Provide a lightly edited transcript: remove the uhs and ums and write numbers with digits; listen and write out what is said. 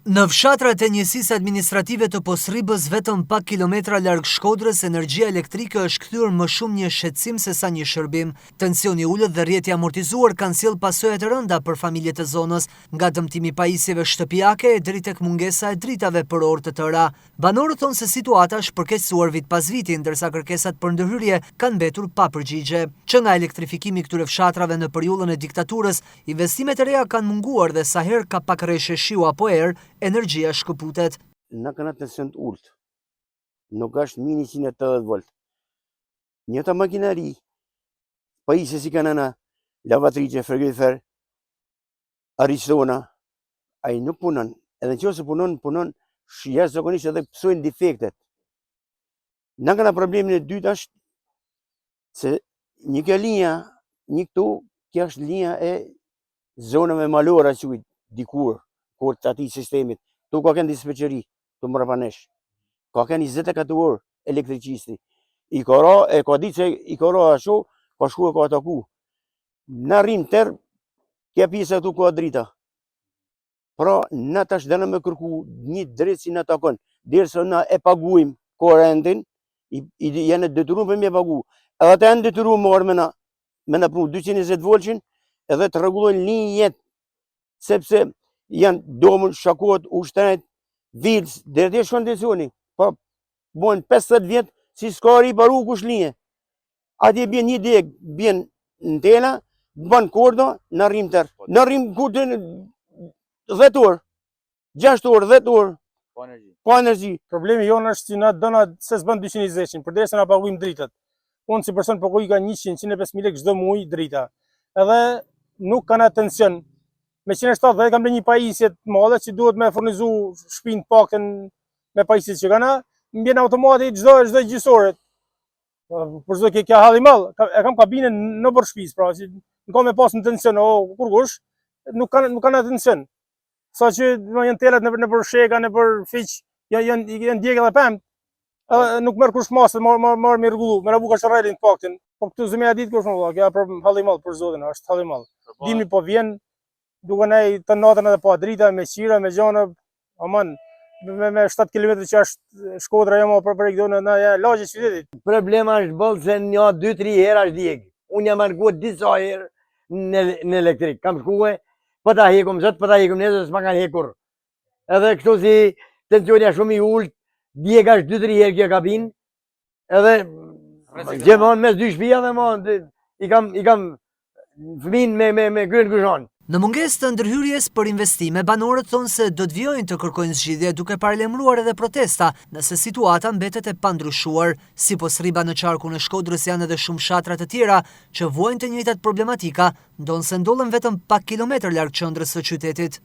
Në fshatrat e njësisë administrative të Posrribës, vetëm pak kilometra larg Shkodrës, energjia elektrike është kthyer më shumë një shqetësim se sa një shërbim. Tensioni ulët dhe rrjeti amortizuar kanë sjellë pasoja të rënda për familjet e zonës, nga dëmtimi i pajisjeve shtëpiake deri tek mungesa e dritave për orë të tëra. Banorët thonë se situata është përkeqësuar vit pas viti, ndërsa kërkesat për ndërhyrje kanë mbetur pa përgjigje. Që nga elektrifikimi këtyre fshatrave në periudhën e diktaturës, investimet e reja kanë munguar dhe sa herë ka pak rreshe shiu apo erë, energjia shkëputet. Në kanë tension të ulët, nuk është mini 180 volt. Një të makinari, pajisje si kanë në lavatrice, frigorifer, aristona, ai nuk punon. Edhe nëse punon jashtëzakonisht edhe psojnë defektet. Në kanë problemin e dytë është se një kjo linja, kjo është linja e zonave malore që dikur të ati sistemit. Tu ka kënë dispečeri, tu më rëpanesh. Ka kënë 24 orë elektricisti. I ka ditë se i ka ra asho, ka shku e ka ataku. Në rrim tërë, kja pjesë atu ka drita. Pra, në tash dënë me kërku një dritë si në takon. Derisa na e paguim korrentin, janë detyruar për me pagu. Edhe të janë detyruar marrë me na punu 220 voltshin, edhe të rregullojnë linjë jetë, sepse janë domën, shakot, ushtret, vilës, dhe të shkon tensioni. Po, bojnë 50 vjetë, si s'ka riparu kush linje. Atje bjen një degë, bjen në tela, bën kordo, në rrim tërë. Në rrim kurdo 10 orë, 6 orë, 10 orë. Pa energji. Problemi jonë është që na dona se s'bën 220, përderisa na paguajmë dritët. Unë si person paguaj ka 100-105 lekë çdo muaj drita. Edhe nuk kanë atencion. Me 170 kam një pajisje të madhe që duhet me furnizu shtëpinë të paktën me pajisjet që kanë, mbien automatik çdo gjysore. Për çdo kjo halli mall, e kam kabinën nëpër shtëpisë, pra që nuk kam me pas në tension, kurgush, nuk kanë atencion. Saqë janë telat nëpër sheka, nëpër fiq, janë djegë edhe pemt. Nuk merr kush masë, marr me rregullu, me rabu ka sharrelin të paktën. Po këtu zëmia ditë kush më valla, kjo është halli mall për zotin, është halli mall. Dimri po vjen, duke nej të natën edhe pa drita, me qira, me gjana, aman, me 7 km që është Shkodra jam për regionin në lagje qytetit. Problema është bëllë se një 2-3 herë është djegë. Unë jam arkuar disa herë në elektrik. Kam shkuar, po ta hekum zot, po ta hekum nesër, s'ma kanë hekur. Edhe kështu si tensioni është shumë i ulët, djegë është 2-3 herë kjo kabinë, edhe gjithmonë mes dy shtëpia dhe i kam fëmin me kryen gyshan. Në mungesë të ndërhyrjes për investime, banorët thonë se do të vijojnë të kërkojnë zgjidhje duke paralajmëruar edhe protesta, nëse situata mbetet e pandryshuar. Si Posrriba në qarkun e Shkodrës janë edhe shumë fshatra të tjera që vuajnë të njëjtat problematika, ndonse ndodhen vetëm pak kilometër larg qendrës së qytetit.